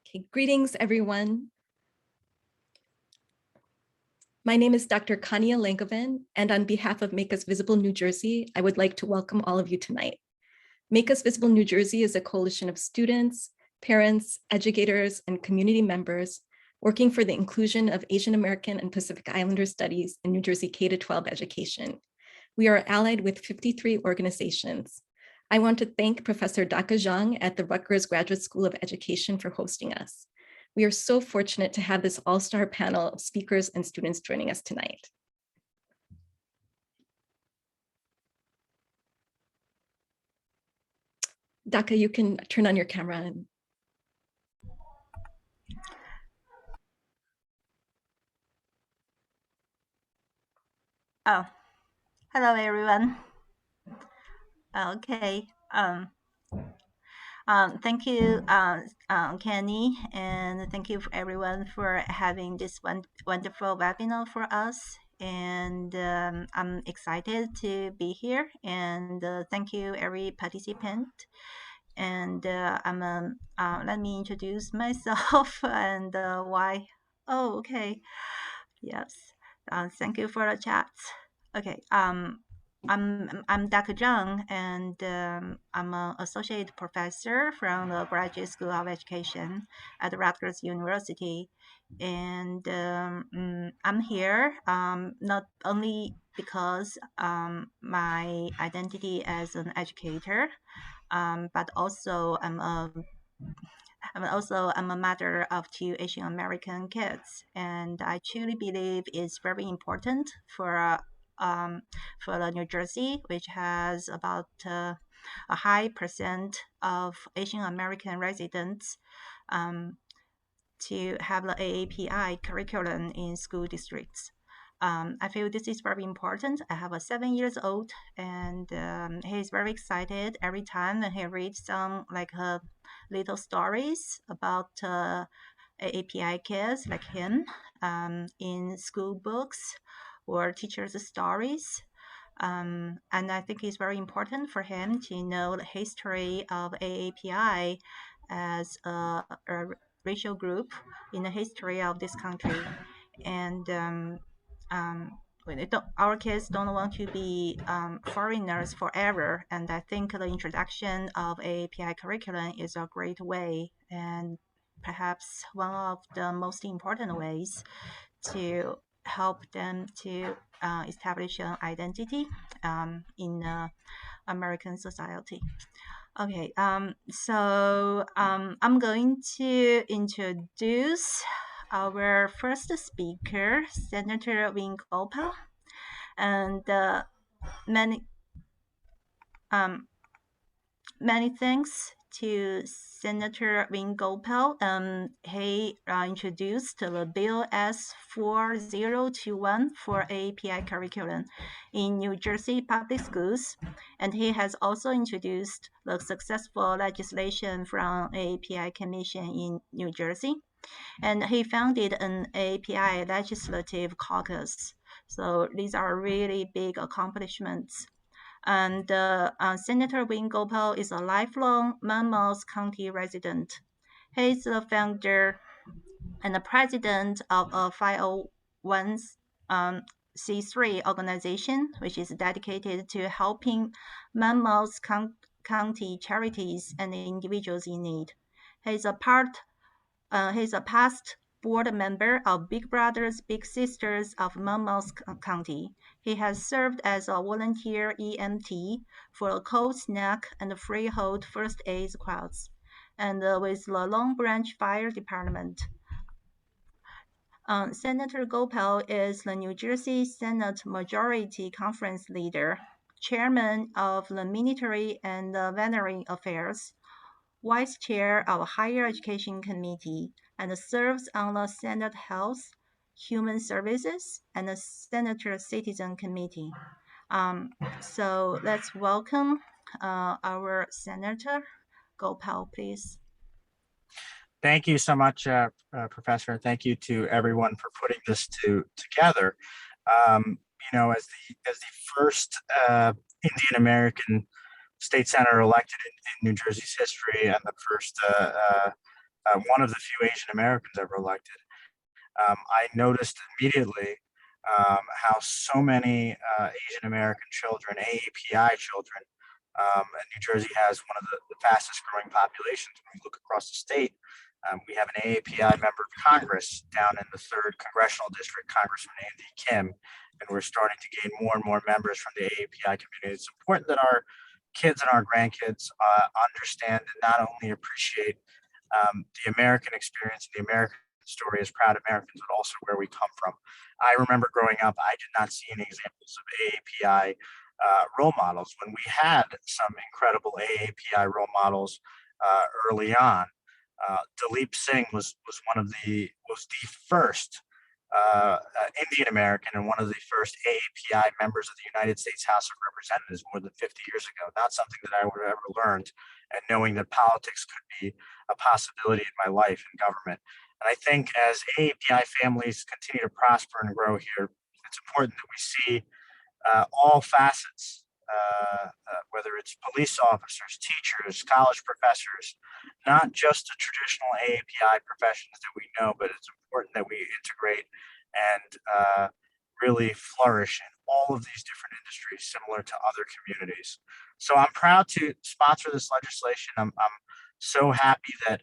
Okay, greetings, everyone. My name is Dr. Kania Lankoven, and on behalf of Make Us Visible New Jersey, I would like to welcome all of you tonight. Make Us Visible New Jersey is a coalition of students, parents, educators, and community members working for the inclusion of Asian American and Pacific Islander studies in New Jersey K-12 education. We are allied with 53 organizations. I want to thank Professor Dake Zhang at the Rutgers Graduate School of Education for hosting us. We are so fortunate to have this all-star panel of speakers and students joining us tonight. Dake, you can turn on your camera. Oh, hello everyone. Okay. Thank you, Kenny, and thank you everyone for having this wonderful webinar for us. And I'm excited to be here. And thank you, every participant. And let me introduce myself and why. Oh, okay. Yes. Thank you for the chat. Okay. I'm Dr. Zhang, and I'm an associate professor from the Graduate School of Education at Rutgers University. And I'm here not only because my identity as an educator, but also I'm a mother of two Asian American kids, and I truly believe it's very important for the New Jersey, which has about a high percent of Asian American residents, to have the AAPI curriculum in school districts. I feel this is very important. I have a 7-year-old, and he's very excited every time he reads some little stories about AAPI kids like him in school books or teachers' stories. And I think it's very important for him to know the history of AAPI as a racial group in the history of this country. And our kids don't want to be foreigners forever. And I think the introduction of AAPI curriculum is a great way, and perhaps one of the most important ways to help them to establish an identity in American society. Okay, so I'm going to introduce our first speaker, Senator Wang Gopal, and many thanks to Senator Wang Gopal. He introduced the Bill S4021 for AAPI curriculum in New Jersey public schools, and he has also introduced the successful legislation from AAPI Commission in New Jersey, and he founded an AAPI legislative caucus. So these are really big accomplishments. And Senator Wang Gopal is a lifelong Monmouth County resident. He is the founder and the president of a 501c3 organization, which is dedicated to helping Monmouth County charities and individuals in need. He's a past board member of Big Brothers Big Sisters of Monmouth County. He has served as a volunteer EMT for the Cold Snack and Freehold First Aid Squads, and with the Long Branch Fire Department. Senator Gopal is the New Jersey Senate Majority Conference leader, chairman of the Military and Veteran Affairs, vice chair of Higher Education Committee, and serves on the Senate Health, Human Services, and the Senator Citizen Committee. So let's welcome our Senator Gopal, please. Thank you so much, Professor. Thank you to everyone for putting this together. You know, as the first Indian American state senator elected in New Jersey's history, and the first one of the few Asian Americans ever elected, I noticed immediately how so many Asian American children, AAPI children, and New Jersey has one of the fastest growing populations when we look across the state. We have an AAPI member of Congress down in the 3rd Congressional District, Congressman Andy Kim, and we're starting to gain more and more members from the AAPI community. It's important that our kids and our grandkids understand and not only appreciate the American experience and the American story as proud Americans, but also where we come from. I remember growing up, I did not see any examples of AAPI role models when we had some incredible AAPI role models early on. Dalip Singh was the first Indian American and one of the first AAPI members of the United States House of Representatives more than 50 years ago. Not something that I would have ever learned, and knowing that politics could be a possibility in my life in government. And I think as AAPI families continue to prosper and grow here, it's important that we see all facets, whether it's police officers, teachers, college professors, not just the traditional AAPI professions that we know, but it's important that we integrate and really flourish in all of these different industries similar to other communities. So I'm proud to sponsor this legislation. I'm so happy that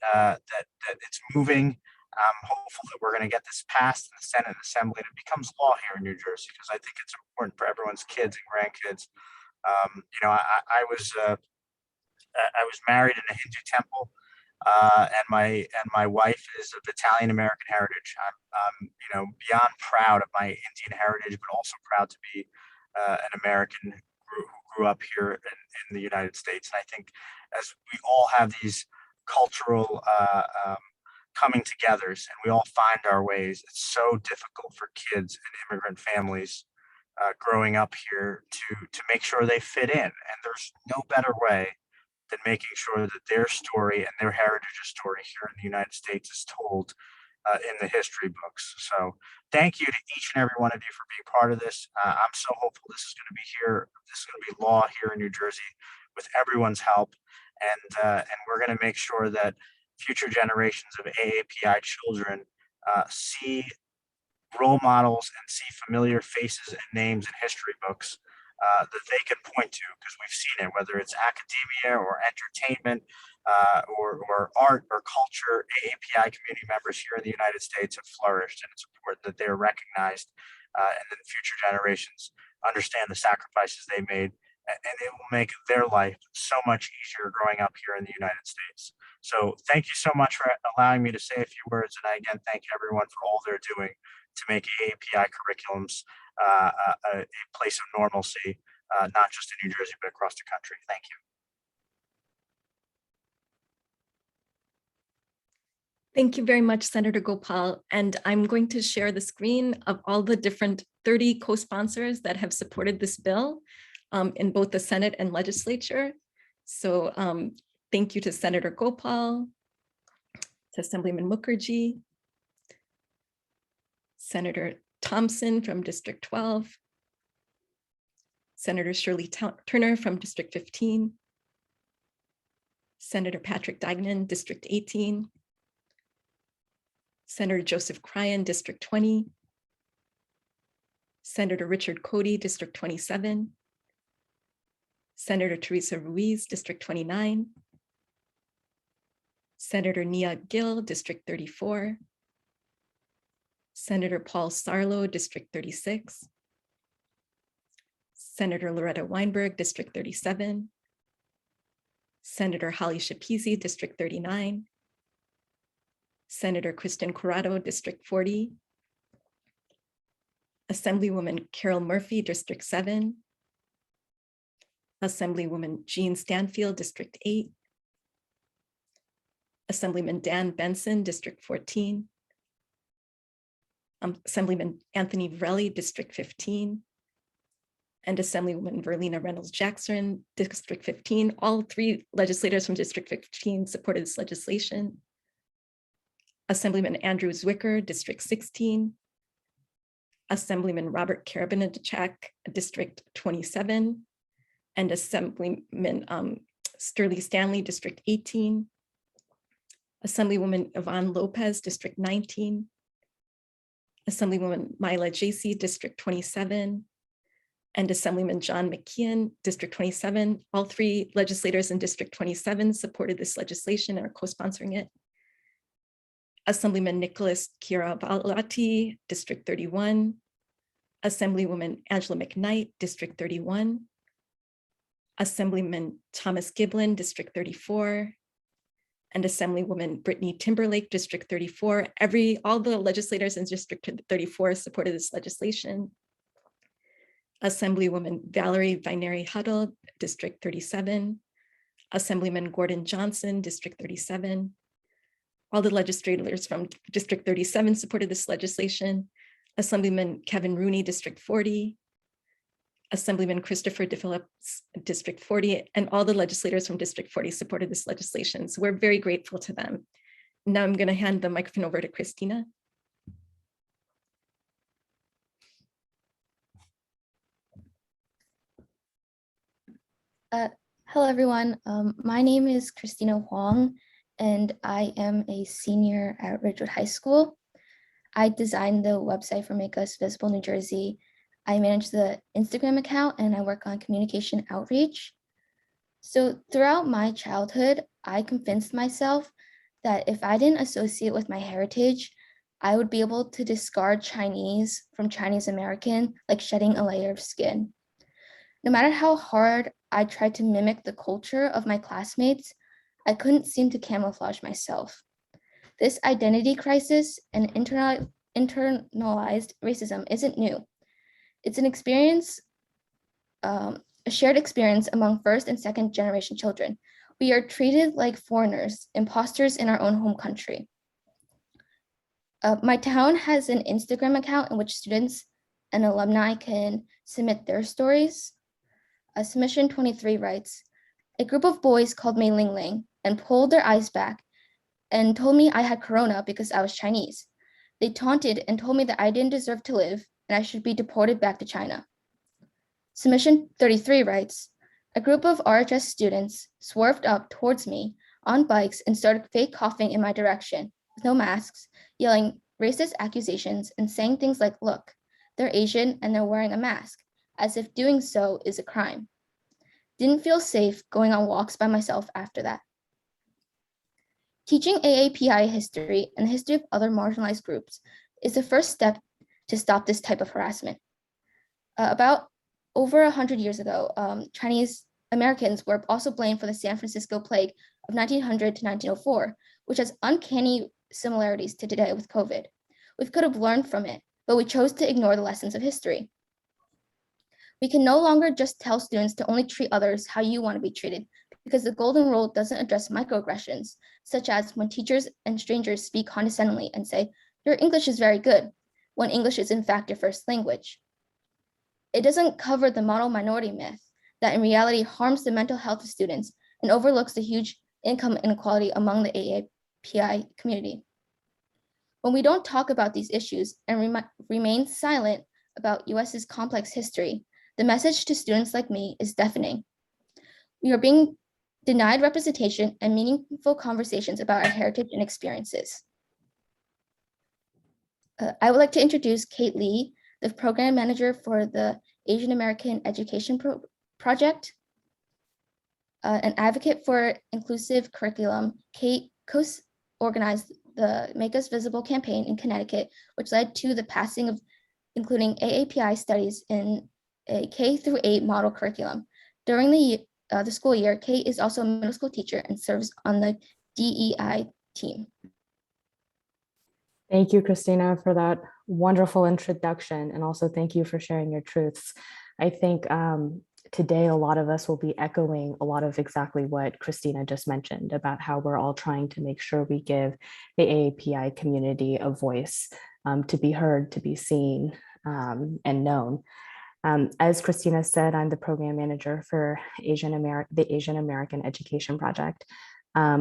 it's moving. I'm hopeful that we're going to get this passed in the Senate and Assembly and it becomes law here in New Jersey because I think it's important for everyone's kids and grandkids. I was married in a Hindu temple, and my wife is of Italian American heritage. I'm beyond proud of my Indian heritage, but also proud to be an American who grew up here in the United States. And I think as we all have these cultural coming togethers and we all find our ways, it's so difficult for kids and immigrant families growing up here to make sure they fit in. And there's no better way than making sure that their story and their heritage story here in the United States is told in the history books. So thank you to each and every one of you for being part of this. I'm so hopeful this is going to be here. This is going to be law here in New Jersey with everyone's help. And we're going to make sure that future generations of AAPI children see role models and see familiar faces and names in history books that they can point to because we've seen it, whether it's academia or entertainment or art or culture. AAPI community members here in the United States have flourished, and it's important that they're recognized and that future generations understand the sacrifices they made, and it will make their life so much easier growing up here in the United States. So thank you so much for allowing me to say a few words, and I again thank everyone for all they're doing to make AAPI curriculums a place of normalcy, not just in New Jersey, but across the country. Thank you. Thank you very much, Senator Gopal. And I'm going to share the screen of all the different 30 co-sponsors that have supported this bill in both the Senate and legislature. So thank you to Senator Gopal, to Assemblyman Mukherjee, Senator Thompson from District 12, Senator Shirley Turner from District 15, Senator Patrick Dagnan, District 18, Senator Joseph Cryan, District 20, Senator Richard Cody, District 27, Senator Teresa Ruiz, District 29, Senator Nia Gill, District 34, Senator Paul Sarlo, District 36, Senator Loretta Weinberg, District 37, Senator Holly Shapizi, District 39, Senator Kristen Corrado, District 40, Assemblywoman Carol Murphy, District 7, Assemblywoman Jean Stanfield, District 8, Assemblyman Dan Benson, District 14, Assemblyman Anthony Varelli, District 15, and Assemblywoman Verlina Reynolds-Jackson, District 15. All three legislators from District 15 supported this legislation. Assemblyman Andrew Zwicker, District 16, Assemblyman Robert Karabinachak, District 27, and Assemblyman Sterling Stanley, District 18, Assemblywoman Yvonne Lopez, District 19, Assemblywoman Myla Jacey, District 27, and Assemblyman John McKeon, District 27. All three legislators in District 27 supported this legislation and are co-sponsoring it. Assemblyman Nicholas Kirabalati, District 31, Assemblywoman Angela McKnight, District 31, Assemblyman Thomas Giblin, District 34, and Assemblywoman Brittany Timberlake, District 34. All the legislators in District 34 supported this legislation. Assemblywoman Valerie Vineri Huddle, District 37, Assemblyman Gordon Johnson, District 37. All the legislators from District 37 supported this legislation. Assemblyman Kevin Rooney, District 40, Assemblyman Christopher DePhillips, District 40, and all the legislators from District 40 supported this legislation. So we're very grateful to them. Now I'm going to hand the microphone over to Christina. Hello, everyone. My name is Christina Wang, and I am a senior at Ridgewood High School. I designed the website for Make Us Visible New Jersey. I manage the Instagram account, and I work on communication outreach. So throughout my childhood, I convinced myself that if I didn't associate with my heritage, I would be able to discard Chinese from Chinese American, like shedding a layer of skin. No matter how hard I tried to mimic the culture of my classmates, I couldn't seem to camouflage myself. This identity crisis and internalized racism isn't new. It's an experience, a shared experience among first and second generation children. We are treated like foreigners, imposters in our own home country. My town has an Instagram account in which students and alumni can submit their stories. Submission 23 writes, a group of boys called me Ling Ling and pulled their eyes back and told me I had corona because I was Chinese. They taunted and told me that I didn't deserve to live and I should be deported back to China. Submission 33 writes, a group of RHS students swerved up towards me on bikes and started fake coughing in my direction with no masks, yelling racist accusations and saying things like, look, they're Asian and they're wearing a mask, as if doing so is a crime. Didn't feel safe going on walks by myself after that. Teaching AAPI history and the history of other marginalized groups is the first step to stop this type of harassment. About over 100 years ago, Chinese Americans were also blamed for the San Francisco plague of 1900 to 1904, which has uncanny similarities to today with COVID. We could have learned from it, but we chose to ignore the lessons of history. We can no longer just tell students to only treat others how you want to be treated, because the golden rule doesn't address microaggressions, such as when teachers and strangers speak condescendingly and say, your English is very good, when English is in fact your first language. It doesn't cover the model minority myth that in reality harms the mental health of students and overlooks the huge income inequality among the AAPI community. When we don't talk about these issues and remain silent about US's complex history, the message to students like me is deafening. We are being denied representation and meaningful conversations about our heritage and experiences. I would like to introduce Kate Lee, the program manager for the Asian American Education Project. An advocate for inclusive curriculum, Kate co-organized the Make Us Visible campaign in Connecticut, which led to the passing of including AAPI studies in a K-8 model curriculum. During the school year, Kate is also a middle school teacher and serves on the DEI team. Thank you, Christina, for that wonderful introduction. And also thank you for sharing your truths. I think today, a lot of us will be echoing a lot of exactly what Christina just mentioned about how we're all trying to make sure we give the AAPI community a voice to be heard, to be seen, and known. As Christina said, I'm the program manager for the Asian American Education Project.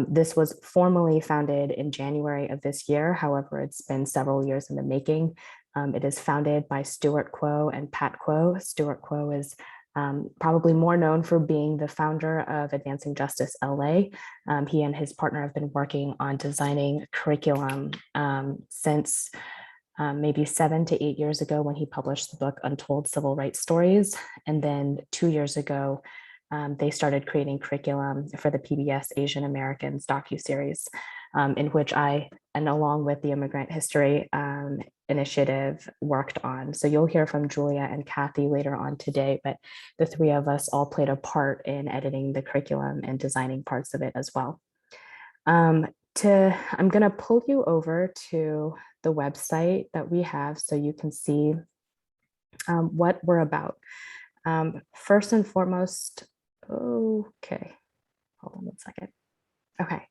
This was formally founded in January of this year. However, it's been several years in the making. It is founded by Stuart Kuo and Pat Kuo. Stuart Kuo is probably more known for being the founder of Advancing Justice LA. He and his partner have been working on designing curriculum since maybe 7 to 8 years ago when he published the book Untold Civil Rights Stories. And then 2 years ago, they started creating curriculum for the PBS Asian Americans docuseries, in which I, and along with the Immigrant History Initiative, worked on. So you'll hear from Julia and Kathy later on today, but the three of us all played a part in editing the curriculum and designing parts of it as well. I'm gonna pull you over to the website that we have so you can see what we're about. First and foremost, okay, hold on one second. Okay,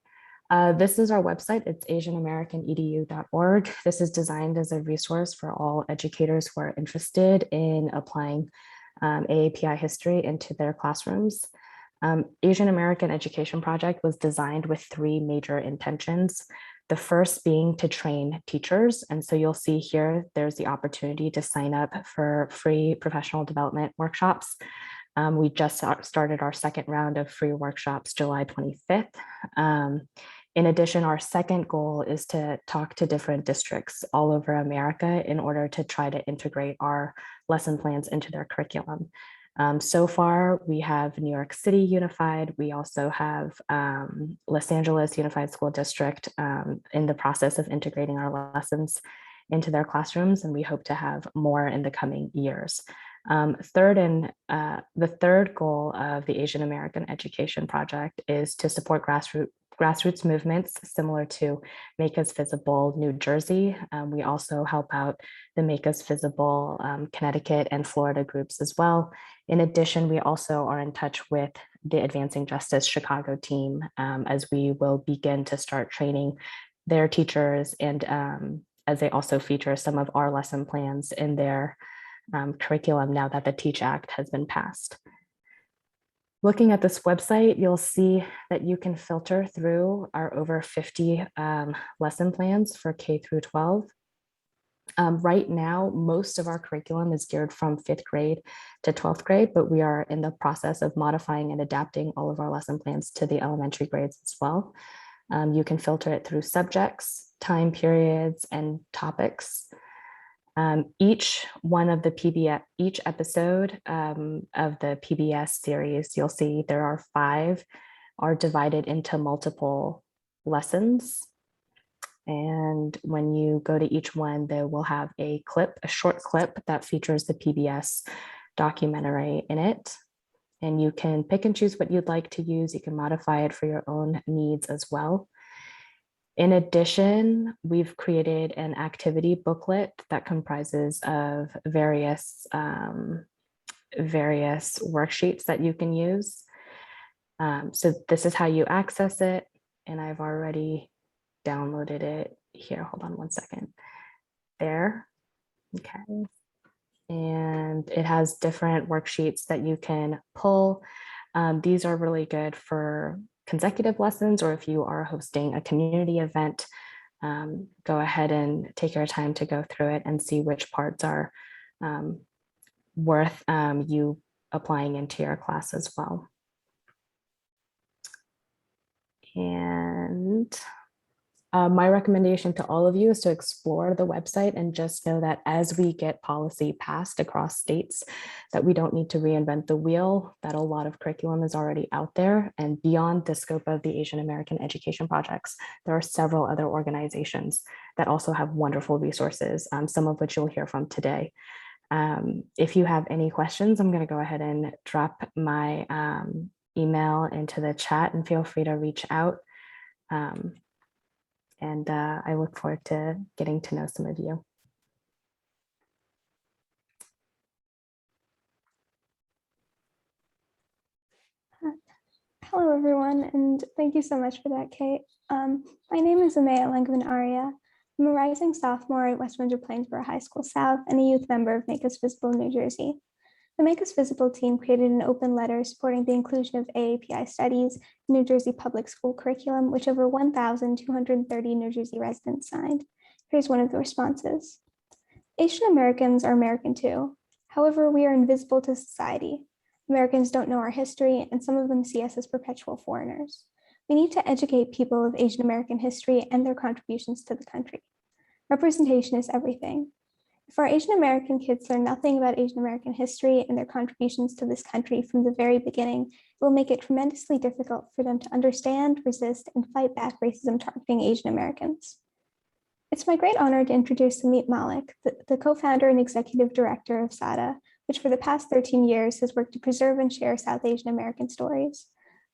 this is our website. It's asianamericanedu.org. This is designed as a resource for all educators who are interested in applying AAPI history into their classrooms. Asian American Education Project was designed with 3 major intentions. The first being to train teachers. And so you'll see here, there's the opportunity to sign up for free professional development workshops. We just started our second round of free workshops July 25th. In addition, our second goal is to talk to different districts all over America in order to try to integrate our lesson plans into their curriculum. So far, we have New York City Unified. We also have Los Angeles Unified School District in the process of integrating our lessons into their classrooms, and we hope to have more in the coming years. The third goal of the Asian American Education Project is to support grassroots movements similar to Make Us Visible New Jersey. We also help out the Make Us Visible Connecticut and Florida groups as well. In addition, we also are in touch with the Advancing Justice Chicago team as we will begin to start training their teachers, and as they also feature some of our lesson plans in their curriculum now that the TEACH Act has been passed. Looking at this website, you'll see that you can filter through our over 50 lesson plans for K through 12. Right now, most of our curriculum is geared from 5th grade to 12th grade, but we are in the process of modifying and adapting all of our lesson plans to the elementary grades as well. You can filter it through subjects, time periods, and topics. Each one of the PBS, each episode of the PBS series, you'll see there are 5, are divided into multiple lessons. And when you go to each one, they will have a clip, a short clip that features the PBS documentary in it. And you can pick and choose what you'd like to use. You can modify it for your own needs as well. In addition, we've created an activity booklet that comprises of various worksheets that you can use. So this is how you access it. And I've already downloaded it here. Hold on one second. There. Okay. And it has different worksheets that you can pull. These are really good for consecutive lessons, or if you are hosting a community event, go ahead and take your time to go through it and see which parts are worth you applying into your class as well. And my recommendation to all of you is to explore the website and just know that as we get policy passed across states, that we don't need to reinvent the wheel, that a lot of curriculum is already out there. And beyond the scope of the Asian American Education Projects, there are several other organizations that also have wonderful resources, some of which you'll hear from today. If you have any questions, I'm going to go ahead and drop my email into the chat, and feel free to reach out. And I look forward to getting to know some of you. Hello, everyone, and thank you so much for that, Kate. My name is Ameya Aria. I'm a rising sophomore at West Windsor Plainsboro High School South and a youth member of Make Us Visible New Jersey. The Make Us Visible team created an open letter supporting the inclusion of AAPI studies in New Jersey public school curriculum, which over 1,230 New Jersey residents signed. Here's one of the responses. Asian Americans are American too. However, we are invisible to society. Americans don't know our history, and some of them see us as perpetual foreigners. We need to educate people of Asian American history and their contributions to the country. Representation is everything. If our Asian American kids learn nothing about Asian American history and their contributions to this country from the very beginning, it will make it tremendously difficult for them to understand, resist, and fight back racism targeting Asian Americans. It's my great honor to introduce Samip Mallick, the co-founder and executive director of SAADA, which for the past 13 years has worked to preserve and share South Asian American stories.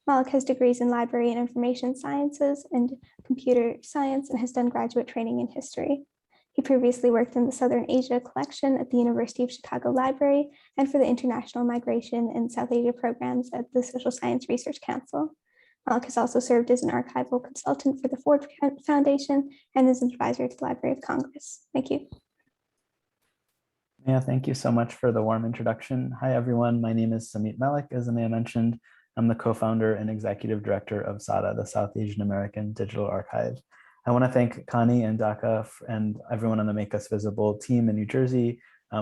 Mallick has degrees in library and information sciences and computer science and has done graduate training in history. He previously worked in the Southern Asia collection at the University of Chicago Library and for the International Migration and South Asia programs at the Social Science Research Council. Mallick has also served as an archival consultant for the Ford Foundation and as an advisor to the Library of Congress. Thank you. Yeah, thank you so much for the warm introduction. Hi, everyone. My name is Samip Mallick. As Ameya mentioned, I'm the co-founder and executive director of SAADA, the South Asian American Digital Archive. I want to thank Connie and Dake and everyone on the Make Us Visible team in New Jersey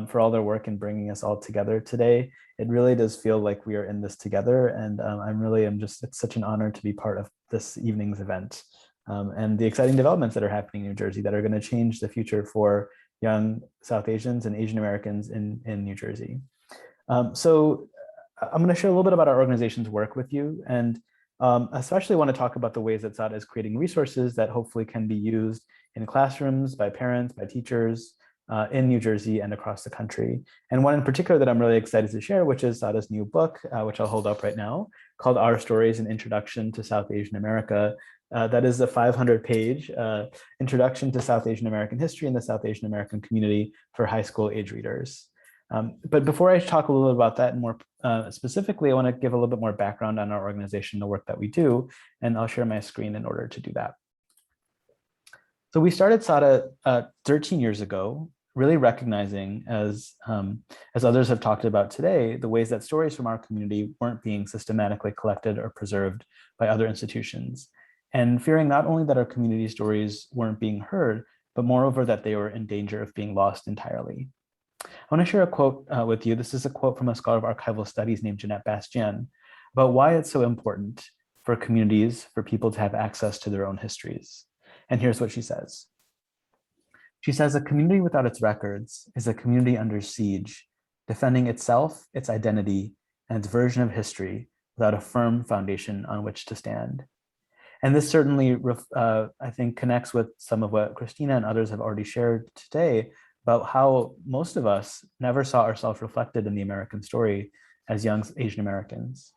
for all their work in bringing us all together today. It really does feel like we are in this together, and it's such an honor to be part of this evening's event and the exciting developments that are happening in New Jersey that are going to change the future for young South Asians and Asian Americans in New Jersey. So I'm going to share a little bit about our organization's work with you, and especially want to talk about the ways that SAADA is creating resources that hopefully can be used in classrooms, by parents, by teachers in New Jersey and across the country. And one in particular that I'm really excited to share, which is SAADA's new book, which I'll hold up right now, called Our Stories: An Introduction to South Asian America. That is a 500-page introduction to South Asian American history and the South Asian American community for high school age readers. But before I talk a little bit about that and more specifically, I want to give a little bit more background on our organization, the work that we do, and I'll share my screen in order to do that. So we started SAADA 13 years ago, really recognizing, as others have talked about today, the ways that stories from our community weren't being systematically collected or preserved by other institutions, and fearing not only that our community stories weren't being heard, but moreover that they were in danger of being lost entirely. I want to share a quote with you. This is a quote from a scholar of archival studies named Jeanette Bastien about why it's so important for communities, for people to have access to their own histories. And here's what she says. She says, "A community without its records is a community under siege, defending itself, its identity, and its version of history without a firm foundation on which to stand." And this certainly, I think, connects with some of what Christina and others have already shared today about how most of us never saw ourselves reflected in the American story as young Asian Americans.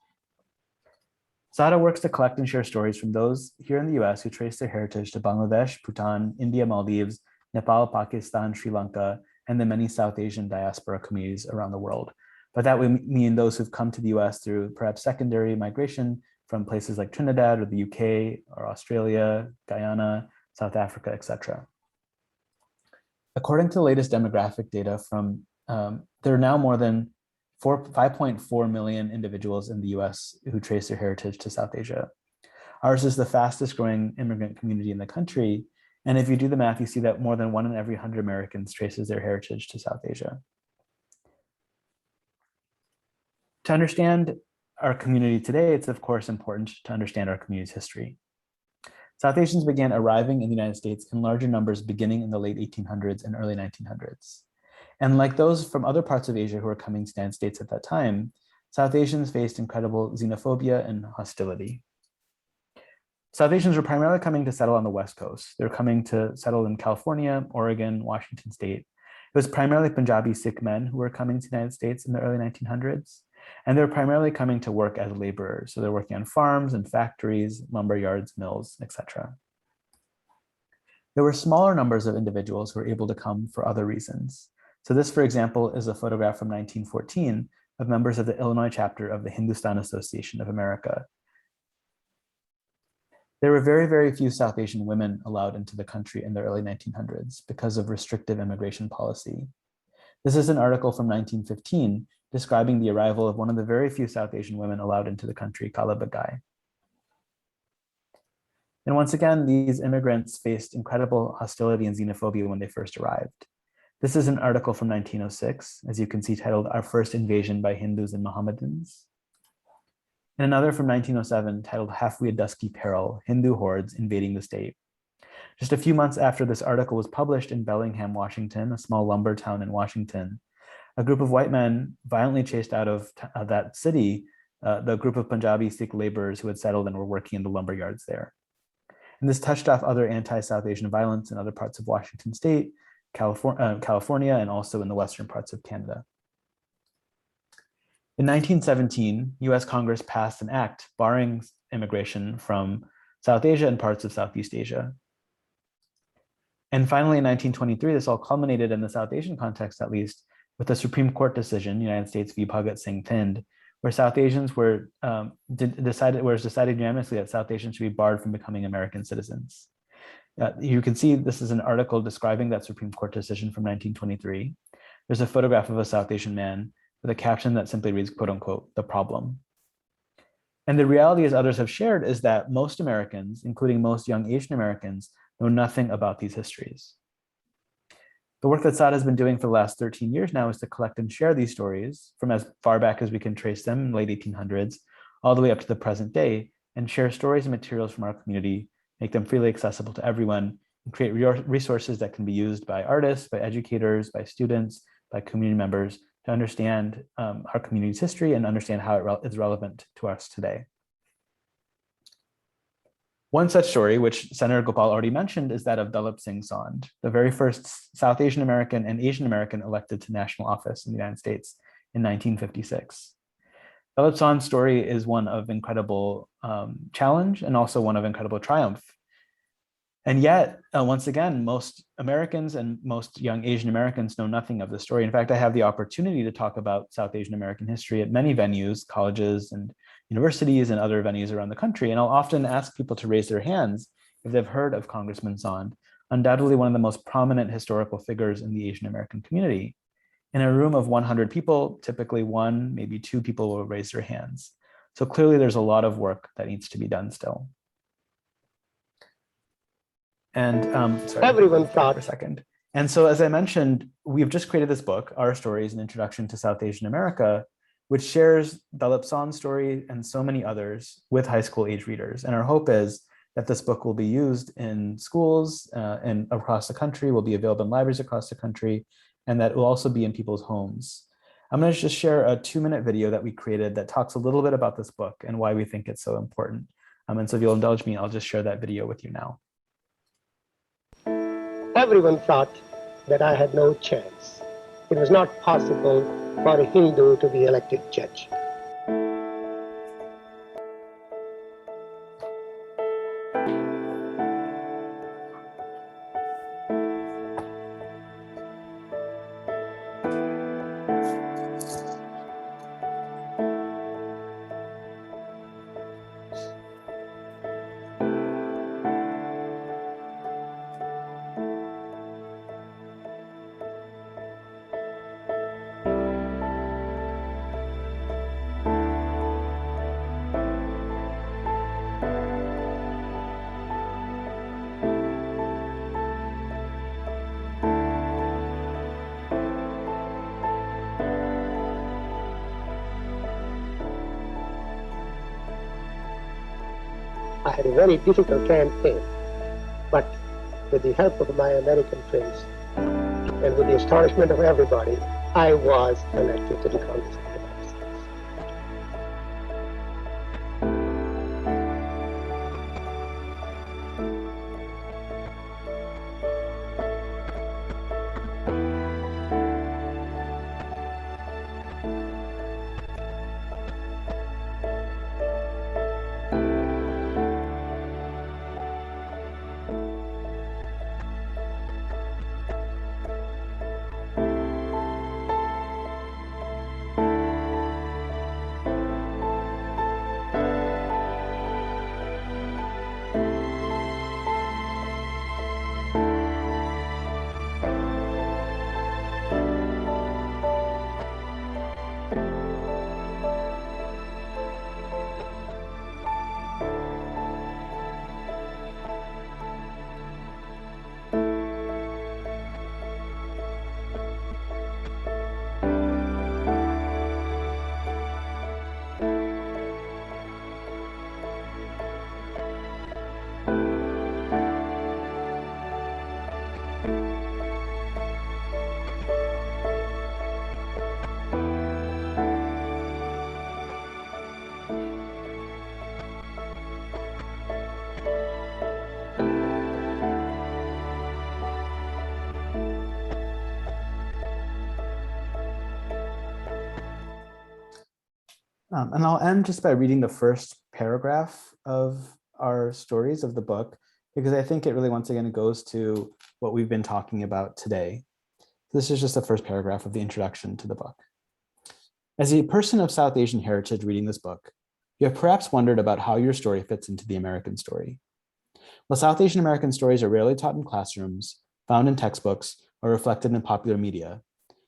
SAADA works to collect and share stories from those here in the US who trace their heritage to Bangladesh, Bhutan, India, Maldives, Nepal, Pakistan, Sri Lanka, and the many South Asian diaspora communities around the world. By that we mean those who've come to the US through perhaps secondary migration from places like Trinidad or the UK or Australia, Guyana, South Africa, etc. According to the latest demographic data from, there are now more than 5.4 million individuals in the US who trace their heritage to South Asia. Ours is the fastest growing immigrant community in the country. And if you do the math, you see that more than 1 in every 100 Americans traces their heritage to South Asia. To understand our community today, it's of course important to understand our community's history. South Asians began arriving in the United States in larger numbers beginning in the late 1800s and early 1900s. And like those from other parts of Asia who were coming to the United States at that time, South Asians faced incredible xenophobia and hostility. South Asians were primarily coming to settle on the West Coast. They were coming to settle in California, Oregon, Washington State. It was primarily Punjabi Sikh men who were coming to the United States in the early 1900s. And they were primarily coming to work as laborers. So they're working on farms and factories, lumber yards, mills, etc. There were smaller numbers of individuals who were able to come for other reasons. So this, for example, is a photograph from 1914 of members of the Illinois chapter of the Hindustan Association of America. There were very, very few South Asian women allowed into the country in the early 1900s because of restrictive immigration policy. This is an article from 1915 describing the arrival of one of the very few South Asian women allowed into the country, Kala Bagai. And once again, these immigrants faced incredible hostility and xenophobia when they first arrived. This is an article from 1906, as you can see, titled Our First Invasion by Hindus and Mohammedans. And another from 1907 titled Have We a Dusky Peril? Hindu Hordes Invading the State. Just a few months after this article was published in Bellingham, Washington, a small lumber town in Washington, a group of white men violently chased out of that city the group of Punjabi Sikh laborers who had settled and were working in the lumber yards there. And this touched off other anti-South Asian violence in other parts of Washington state, California, and also in the western parts of Canada. In 1917, US Congress passed an act barring immigration from South Asia and parts of Southeast Asia. And finally, in 1923, this all culminated in the South Asian context, at least, with a Supreme Court decision, United States v. Bhagat Singh Thind, where South Asians were decided unanimously that South Asians should be barred from becoming American citizens. You can see this is an article describing that Supreme Court decision from 1923. There's a photograph of a South Asian man with a caption that simply reads, quote unquote, the problem. And the reality, as others have shared, is that most Americans, including most young Asian Americans, know nothing about these histories. The work that SAADA has been doing for the last 13 years now is to collect and share these stories from as far back as we can trace them in the late 1800s, all the way up to the present day, and share stories and materials from our community, make them freely accessible to everyone, and create resources that can be used by artists, by educators, by students, by community members to understand our community's history and understand how it is relevant to us today. One such story, which Senator Gopal already mentioned, is that of Dalip Singh Sand, the very first South Asian American and Asian American elected to national office in the United States in 1956. Dalip Sand's story is one of incredible challenge and also one of incredible triumph. And yet, once again, most Americans and most young Asian Americans know nothing of the story. In fact, I have the opportunity to talk about South Asian American history at many venues, colleges and universities and other venues around the country. And I'll often ask people to raise their hands if they've heard of Congressman Sand, undoubtedly one of the most prominent historical figures in the Asian American community. In a room of 100 people, typically one, maybe two people will raise their hands. So clearly there's a lot of work that needs to be done still. And sorry, everyone thought for a second. And so, as I mentioned, we've just created this book, Our Stories, an Introduction to South Asian America, which shares Dalip Sand's story and so many others with high school age readers. And our hope is that this book will be used in schools and across the country, will be available in libraries across the country, and that will also be in people's homes. I'm going to just share a 2-minute video that we created that talks a little bit about this book and why we think it's so important. And so if you'll indulge me, I'll just share that video with you now. Everyone thought that I had no chance. It was not possible for a Hindu to be elected judge. I had a very difficult campaign, but with the help of my American friends and with the astonishment of everybody, I was elected to the Congress of the United States. And I'll end just by reading the first paragraph of our stories of the book, because I think it really, once again, goes to what we've been talking about today. This is just the first paragraph of the introduction to the book. As a person of South Asian heritage reading this book, you have perhaps wondered about how your story fits into the American story. While South Asian American stories are rarely taught in classrooms, found in textbooks, or reflected in popular media,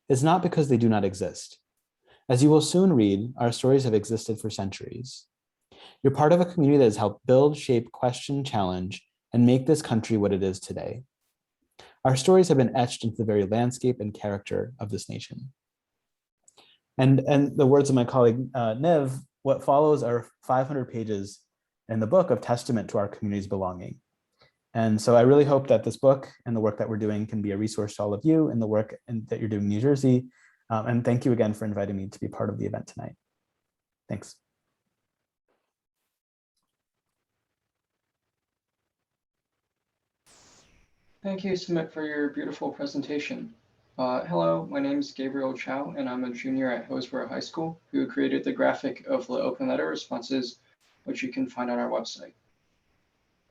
it's not because they do not exist. As you will soon read, our stories have existed for centuries. You're part of a community that has helped build, shape, question, challenge, and make this country what it is today. Our stories have been etched into the very landscape and character of this nation. And the words of my colleague, Nev, what follows are 500 pages in the book of testament to our community's belonging. And so I really hope that this book and the work that we're doing can be a resource to all of you in the work that you're doing in New Jersey. And thank you again for inviting me to be part of the event tonight. Thanks. Thank you, Samip, for your beautiful presentation. Hello, my name is Gabriel Chow, and I'm a junior at Hillsborough High School who created the graphic of the open letter responses, which you can find on our website.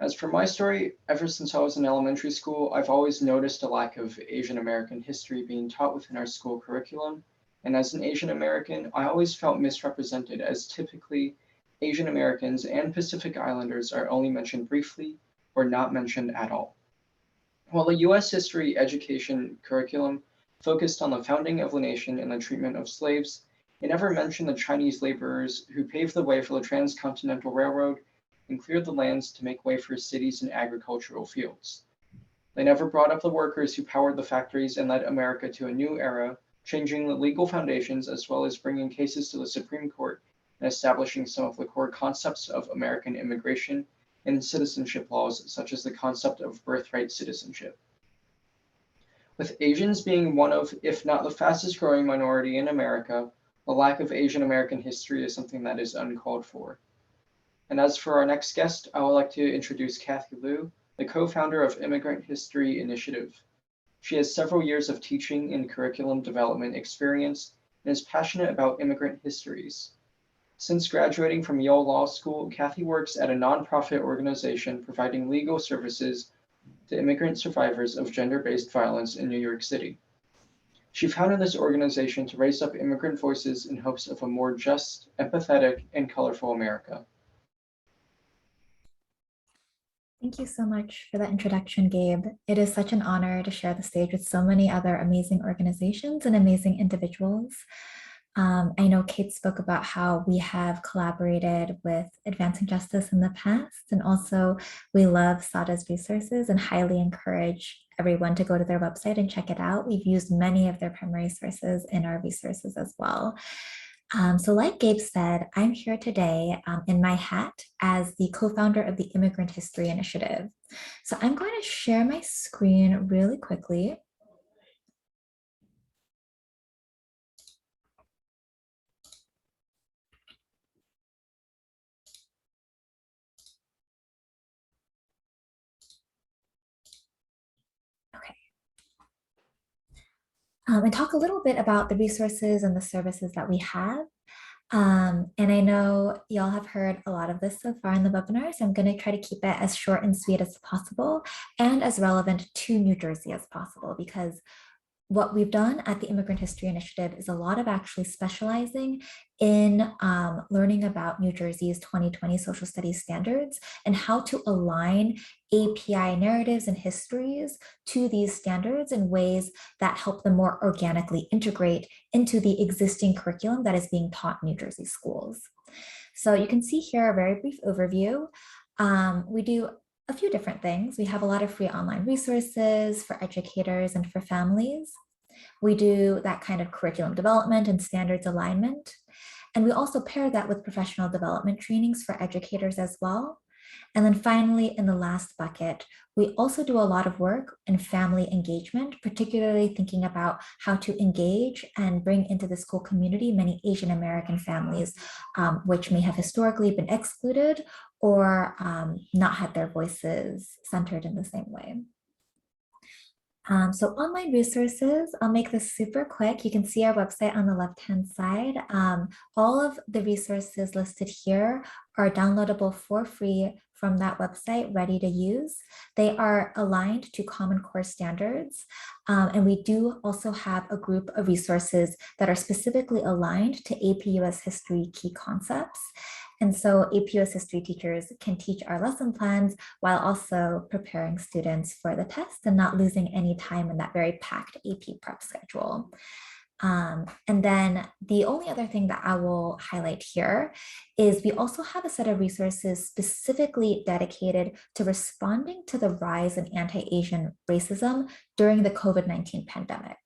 As for my story, ever since I was in elementary school, I've always noticed a lack of Asian American history being taught within our school curriculum. And as an Asian American, I always felt misrepresented, as typically Asian Americans and Pacific Islanders are only mentioned briefly or not mentioned at all. While the US history education curriculum focused on the founding of the nation and the treatment of slaves, it never mentioned the Chinese laborers who paved the way for the Transcontinental Railroad and cleared the lands to make way for cities and agricultural fields. They never brought up the workers who powered the factories and led America to a new era, changing the legal foundations as well as bringing cases to the Supreme Court and establishing some of the core concepts of American immigration and citizenship laws, such as the concept of birthright citizenship. With Asians being one of, if not the fastest growing minority in America, the lack of Asian American history is something that is uncalled for. And as for our next guest, I would like to introduce Kathy Liu, the co-founder of Immigrant History Initiative. She has several years of teaching and curriculum development experience and is passionate about immigrant histories. Since graduating from Yale Law School, Kathy works at a nonprofit organization providing legal services to immigrant survivors of gender-based violence in New York City. She founded this organization to raise up immigrant voices in hopes of a more just, empathetic, and colorful America. Thank you so much for that introduction, Gabe. It is such an honor to share the stage with so many other amazing organizations and amazing individuals. I know Kate spoke about how we have collaborated with Advancing Justice in the past, and also we love SAADA's resources and highly encourage everyone to go to their website and check it out. We've used many of their primary sources in our resources as well. So like Gabe said, I'm here today in my hat as the co-founder of the Immigrant History Initiative. So I'm going to share my screen really quickly. And talk a little bit about the resources and the services that we have. And I know y'all have heard a lot of this so far in the webinar, so I'm going to try to keep it as short and sweet as possible and as relevant to New Jersey as possible, because what we've done at the Immigrant History Initiative is a lot of actually specializing in learning about New Jersey's 2020 social studies standards and how to align API narratives and histories to these standards in ways that help them more organically integrate into the existing curriculum that is being taught in New Jersey schools. So you can see here a very brief overview. We do a few different things. We have a lot of free online resources for educators and for families. We do that kind of curriculum development and standards alignment. And we also pair that with professional development trainings for educators as well. And then finally, in the last bucket, we also do a lot of work in family engagement, particularly thinking about how to engage and bring into the school community many Asian American families, which may have historically been excluded or not had their voices centered in the same way. So online resources, I'll make this super quick. You can see our website on the left-hand side. All of the resources listed here are downloadable for free from that website, ready to use. They are aligned to Common Core standards. And we do also have a group of resources that are specifically aligned to AP US History key concepts. And so AP US History teachers can teach our lesson plans while also preparing students for the test and not losing any time in that very packed AP prep schedule. And then the only other thing that I will highlight here is we also have a set of resources specifically dedicated to responding to the rise in anti-Asian racism during the COVID-19 pandemic.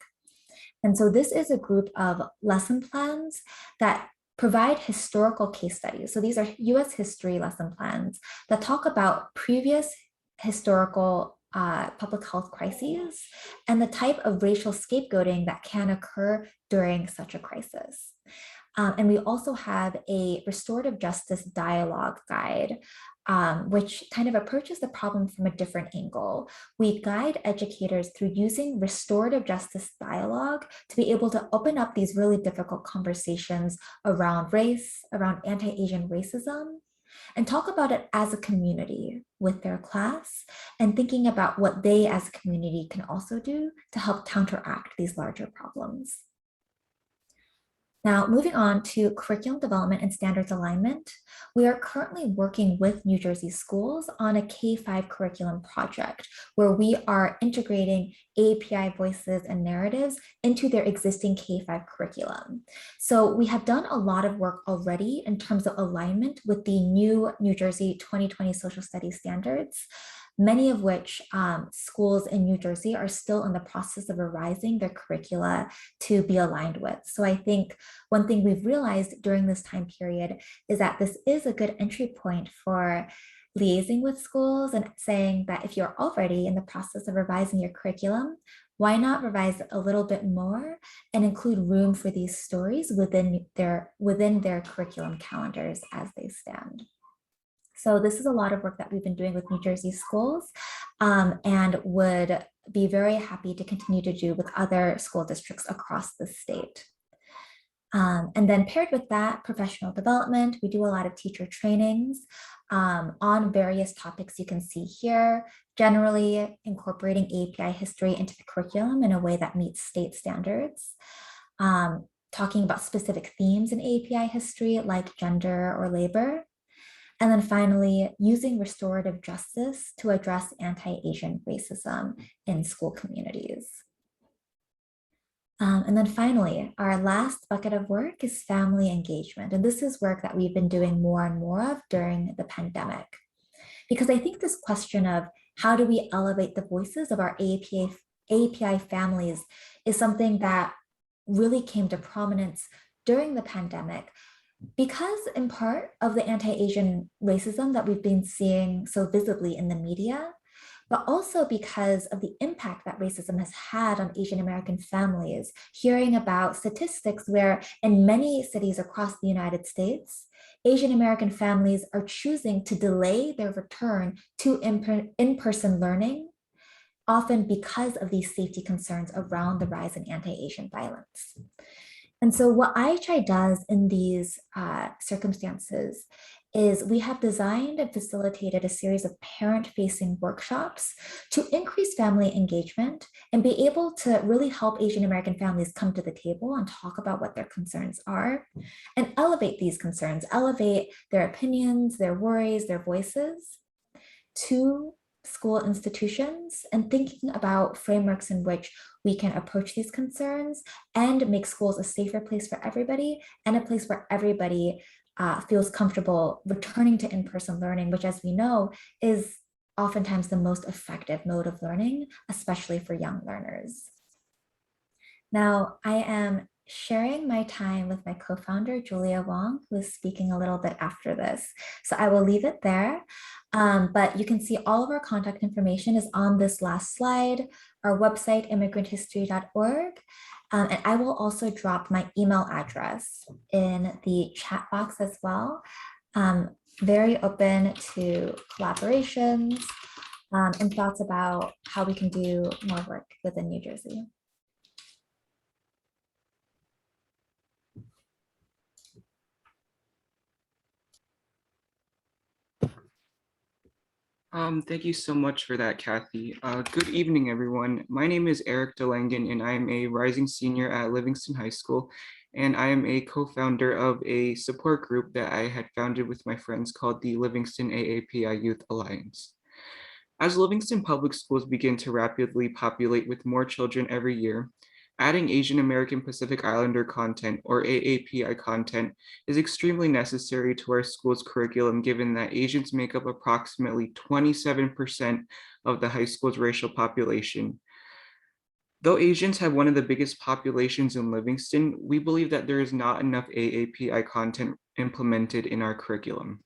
And so this is a group of lesson plans that provide historical case studies. So these are US history lesson plans that talk about previous historical public health crises and the type of racial scapegoating that can occur during such a crisis. And we also have a restorative justice dialogue guide, which kind of approaches the problem from a different angle. We guide educators through using restorative justice dialogue to be able to open up these really difficult conversations around race, around anti-Asian racism, and talk about it as a community with their class and thinking about what they as a community can also do to help counteract these larger problems. Now, moving on to curriculum development and standards alignment, we are currently working with New Jersey schools on a K-5 curriculum project where we are integrating AAPI voices and narratives into their existing K-5 curriculum. So we have done a lot of work already in terms of alignment with the new New Jersey 2020 social studies standards, many of which schools in New Jersey are still in the process of revising their curricula to be aligned with. So I think one thing we've realized during this time period is that this is a good entry point for liaising with schools and saying that if you're already in the process of revising your curriculum, why not revise a little bit more and include room for these stories within their curriculum calendars as they stand. So this is a lot of work that we've been doing with New Jersey schools and would be very happy to continue to do with other school districts across the state. And then paired with that, professional development, we do a lot of teacher trainings on various topics you can see here, generally incorporating AAPI history into the curriculum in a way that meets state standards. Talking about specific themes in AAPI history like gender or labor. And then finally, using restorative justice to address anti-Asian racism in school communities. And then finally, our last bucket of work is family engagement. And this is work that we've been doing more and more of during the pandemic. Because I think this question of how do we elevate the voices of our AAPI families is something that really came to prominence during the pandemic, because in part of the anti-Asian racism that we've been seeing so visibly in the media, but also because of the impact that racism has had on Asian American families, hearing about statistics where in many cities across the United States, Asian American families are choosing to delay their return to in-person learning, often because of these safety concerns around the rise in anti-Asian violence. And so what IHI does in these circumstances is we have designed and facilitated a series of parent-facing workshops to increase family engagement and be able to really help Asian American families come to the table and talk about what their concerns are and elevate these concerns, elevate their opinions, their worries, their voices to school institutions and thinking about frameworks in which we can approach these concerns and make schools a safer place for everybody and a place where everybody feels comfortable returning to in-person learning, which, as we know, is oftentimes the most effective mode of learning, especially for young learners. Now, I am sharing my time with my co-founder, Julia Wang, who is speaking a little bit after this. So I will leave it there, but you can see all of our contact information is on this last slide, our website, immigranthistory.org, and I will also drop my email address in the chat box as well. Very open to collaborations and thoughts about how we can do more work within New Jersey. Thank you so much for that, Kathy. Good evening, everyone. My name is Eric DeLangen, and I am a rising senior at Livingston High School, and I am a co-founder of a support group that I had founded with my friends called the Livingston AAPI Youth Alliance. As Livingston public schools begin to rapidly populate with more children every year, adding Asian American Pacific Islander content, or AAPI content, is extremely necessary to our school's curriculum, given that Asians make up approximately 27% of the high school's racial population. Though Asians have one of the biggest populations in Livingston, we believe that there is not enough AAPI content implemented in our curriculum.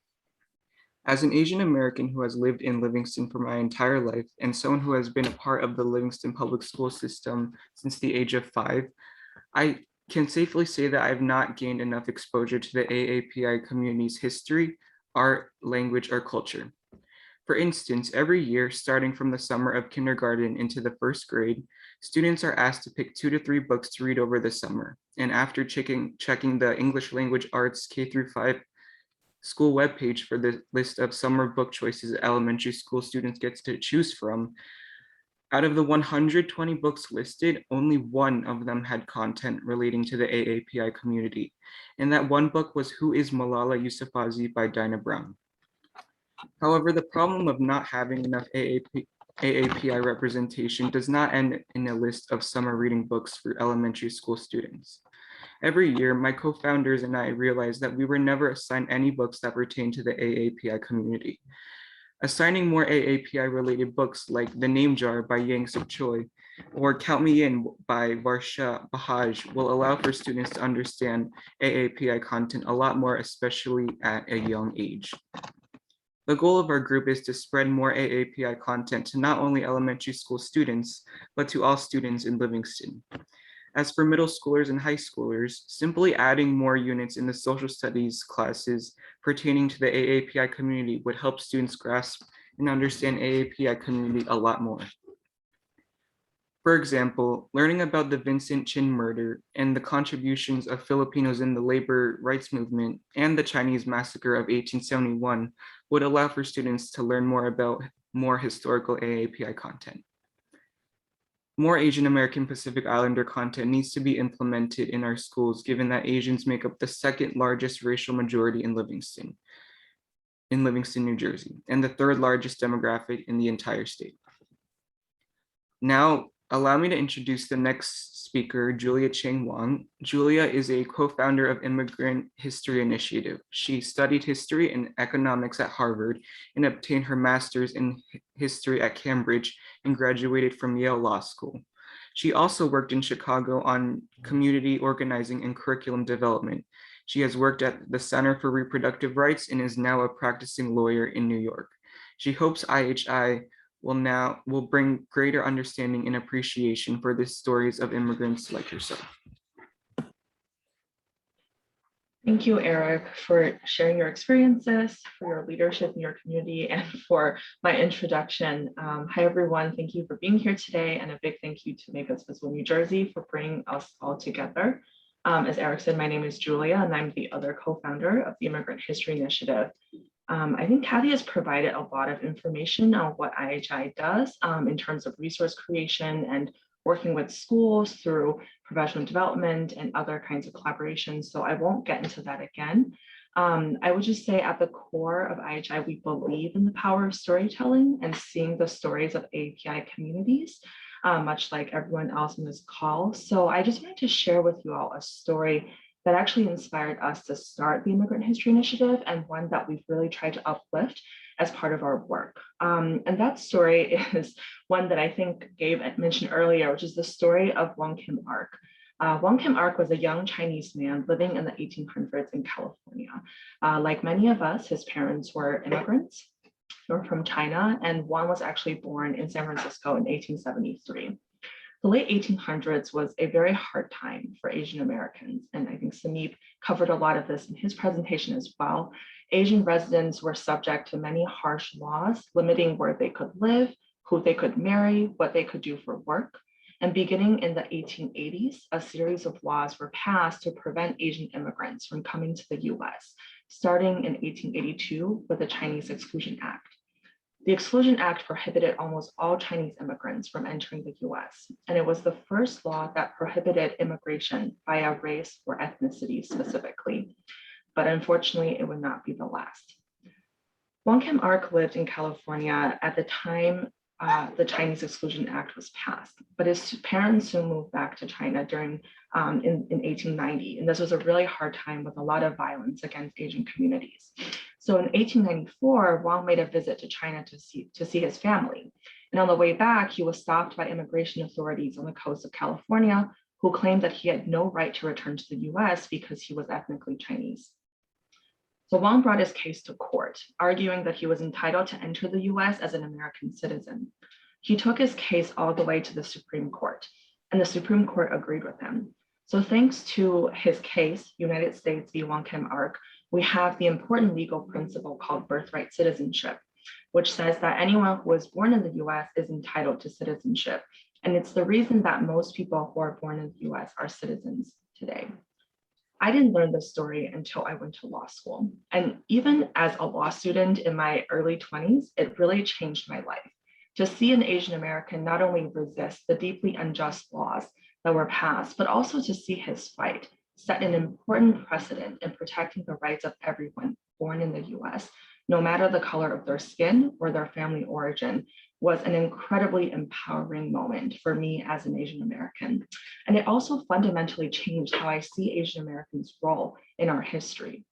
As an Asian American who has lived in Livingston for my entire life and someone who has been a part of the Livingston public school system since the age of 5, I can safely say that I have not gained enough exposure to the AAPI community's history, art, language, or culture. For instance, every year, starting from the summer of kindergarten into the 1st grade, students are asked to pick 2 to 3 books to read over the summer. And after checking the English language arts K-5 school webpage for the list of summer book choices elementary school students get to choose from, out of the 120 books listed, only 1 of them had content relating to the AAPI community. And that one book was Who is Malala Yousafzai by Dinah Brown. However, the problem of not having enough AAPI representation does not end in a list of summer reading books for elementary school students. Every year, my co-founders and I realized that we were never assigned any books that pertain to the AAPI community. Assigning more AAPI-related books like The Name Jar by Yang Suk Choi or Count Me In by Varsha Bajaj will allow for students to understand AAPI content a lot more, especially at a young age. The goal of our group is to spread more AAPI content to not only elementary school students, but to all students in Livingston. As for middle schoolers and high schoolers, simply adding more units in the social studies classes pertaining to the AAPI community would help students grasp and understand AAPI community a lot more. For example, learning about the Vincent Chin murder and the contributions of Filipinos in the labor rights movement and the Chinese massacre of 1871 would allow for students to learn more about more historical AAPI content. More Asian American Pacific Islander content needs to be implemented in our schools, given that Asians make up the 2nd largest racial majority in Livingston, New Jersey, and the 3rd largest demographic in the entire state. Now, allow me to introduce the next speaker, Julia Chang Wang. Julia is a co-founder of Immigrant History Initiative. She studied history and economics at Harvard and obtained her master's in history at Cambridge and graduated from Yale Law School. She also worked in Chicago on community organizing and curriculum development. She has worked at the Center for Reproductive Rights and is now a practicing lawyer in New York. She hopes IHI will bring greater understanding and appreciation for the stories of immigrants like herself. Thank you, Eric, for sharing your experiences, for your leadership in your community, and for my introduction. Hi, everyone. Thank you for being here today, and a big thank you to Make Us Visible New Jersey for bringing us all together. As Eric said, my name is Julia, and I'm the other co-founder of the Immigrant History Initiative. I think Kathy has provided a lot of information on what IHI does in terms of resource creation and working with schools through professional development and other kinds of collaborations. So I won't get into that again. I would just say at the core of IHI, we believe in the power of storytelling and seeing the stories of API communities, much like everyone else in this call. So I just wanted to share with you all a story that actually inspired us to start the Immigrant History Initiative, and one that we've really tried to uplift as part of our work. And that story is one that I think Gabe mentioned earlier, which is the story of Wang Kim Ark. Wang Kim Ark was a young Chinese man living in the 1800s in California. Like many of us, his parents were immigrants. They were from China, and Wang was actually born in San Francisco in 1873. The late 1800s was a very hard time for Asian Americans, and I think Samip covered a lot of this in his presentation as well. Asian residents were subject to many harsh laws limiting where they could live, who they could marry, what they could do for work. And beginning in the 1880s, a series of laws were passed to prevent Asian immigrants from coming to the US, starting in 1882 with the Chinese Exclusion Act. The Exclusion Act prohibited almost all Chinese immigrants from entering the US, and it was the first law that prohibited immigration via race or ethnicity specifically. But unfortunately, it would not be the last. Wang lived in California at the time the Chinese Exclusion Act was passed, but his parents soon moved back to China in 1890. And this was a really hard time with a lot of violence against Asian communities. So in 1894, Wang made a visit to China to see his family. And on the way back, he was stopped by immigration authorities on the coast of California, who claimed that he had no right to return to the US because he was ethnically Chinese. So Wang brought his case to court, arguing that he was entitled to enter the US as an American citizen. He took his case all the way to the Supreme Court, and the Supreme Court agreed with him. So thanks to his case, United States v. Wang Kim Ark, we have the important legal principle called birthright citizenship, which says that anyone who was born in the US is entitled to citizenship. And it's the reason that most people who are born in the US are citizens today. I didn't learn this story until I went to law school. And even as a law student in my early 20s, it really changed my life. To see an Asian American not only resist the deeply unjust laws that were passed, but also to see his fight set an important precedent in protecting the rights of everyone born in the US, no matter the color of their skin or their family origin, was an incredibly empowering moment for me as an Asian American. And it also fundamentally changed how I see Asian Americans' role in our history.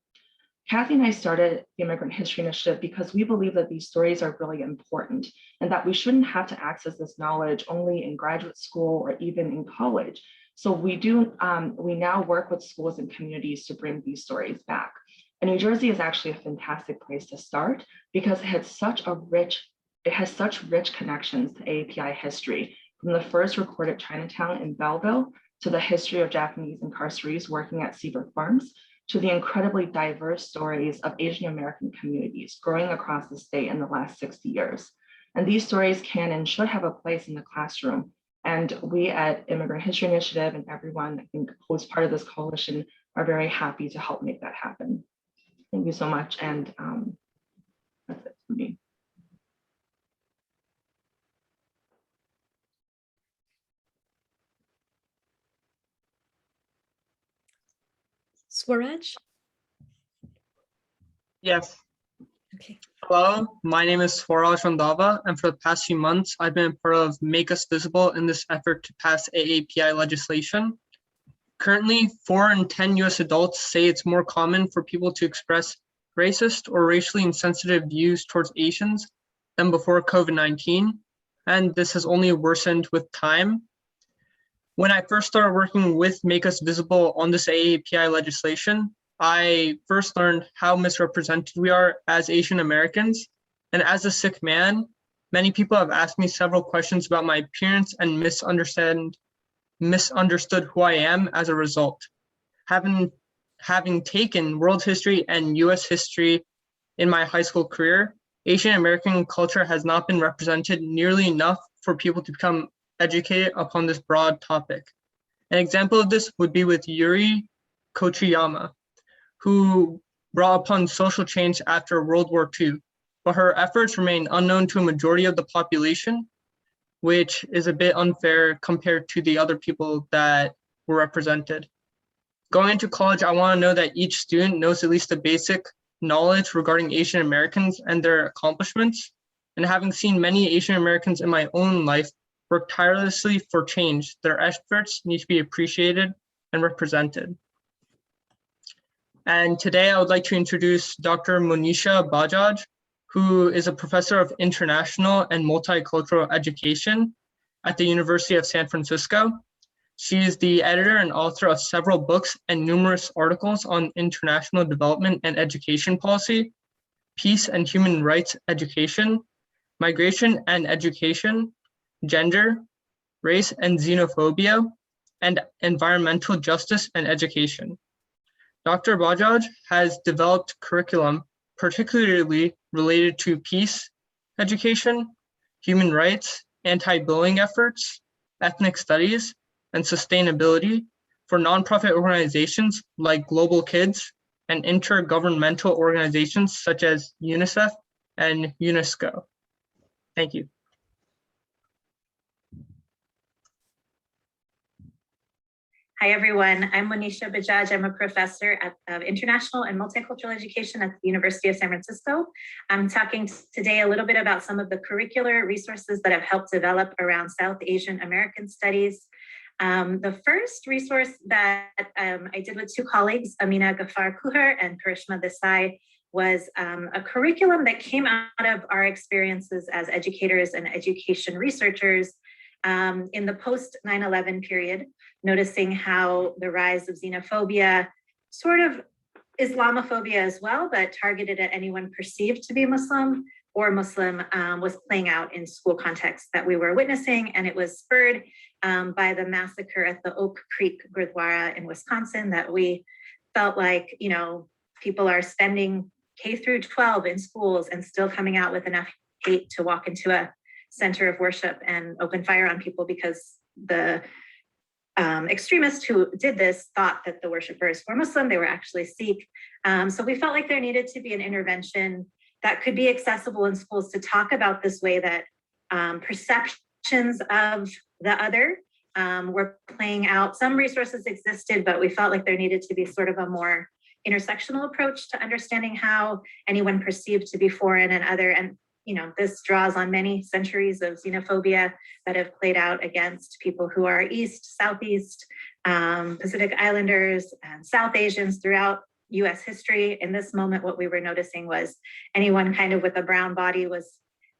Kathy and I started the Immigrant History Initiative because we believe that these stories are really important and that we shouldn't have to access this knowledge only in graduate school or even in college. So we now work with schools and communities to bring these stories back. And New Jersey is actually a fantastic place to start because it has such rich connections to AAPI history, from the first recorded Chinatown in Belleville to the history of Japanese incarcerees working at Seabrook Farms, to the incredibly diverse stories of Asian American communities growing across the state in the last 60 years. And these stories can and should have a place in the classroom. And we at Immigrant History Initiative and everyone, I think, who's part of this coalition are very happy to help make that happen. Thank you so much. And that's it for me. Swaraj? Yes. Okay. Hello, my name is Swaraj Randava, and for the past few months, I've been part of Make Us Visible in this effort to pass AAPI legislation. Currently, 4 in 10 US adults say it's more common for people to express racist or racially insensitive views towards Asians than before COVID-19, and this has only worsened with time. When I first started working with Make Us Visible on this AAPI legislation, I first learned how misrepresented we are as Asian Americans. And as a Sikh man, many people have asked me several questions about my appearance and misunderstood who I am as a result. Having taken world history and US history in my high school career, Asian American culture has not been represented nearly enough for people to become educated upon this broad topic. An example of this would be with Yuri Kochiyama, who brought upon social change after World War II, but her efforts remain unknown to a majority of the population, which is a bit unfair compared to the other people that were represented. Going into college, I want to know that each student knows at least the basic knowledge regarding Asian Americans and their accomplishments. And having seen many Asian Americans in my own life work tirelessly for change, their efforts need to be appreciated and represented. And today I would like to introduce Dr. Monisha Bajaj, who is a professor of international and multicultural education at the University of San Francisco. She is the editor and author of several books and numerous articles on international development and education policy, peace and human rights education, migration and education, gender, race and xenophobia, and environmental justice and education. Dr. Bajaj has developed curriculum particularly related to peace education, human rights, anti-bullying efforts, ethnic studies, and sustainability for nonprofit organizations like Global Kids and intergovernmental organizations such as UNICEF and UNESCO. Thank you. Hi, everyone. I'm Monisha Bajaj. I'm a professor of international and multicultural education at the University of San Francisco. I'm talking today a little bit about some of the curricular resources that have helped develop around South Asian American studies. The first resource that I did with two colleagues, Ameya Gafar-Kuher and Karishma Desai, was a curriculum that came out of our experiences as educators and education researchers in the post 9/11 period, noticing how the rise of xenophobia, sort of Islamophobia as well, but targeted at anyone perceived to be Muslim or Muslim, was playing out in school contexts that we were witnessing. And it was spurred by the massacre at the Oak Creek Gurdwara in Wisconsin, that we felt like, you know, people are spending K through 12 in schools and still coming out with enough hate to walk into a center of worship and open fire on people because the extremists who did this thought that the worshipers were Muslim, they were actually Sikh. So we felt like there needed to be an intervention that could be accessible in schools to talk about this way that perceptions of the other were playing out. Some resources existed, but we felt like there needed to be sort of a more intersectional approach to understanding how anyone perceived to be foreign and other. And you know, this draws on many centuries of xenophobia that have played out against people who are East, Southeast, Pacific Islanders, and South Asians throughout US history. In this moment, what we were noticing was anyone kind of with a brown body was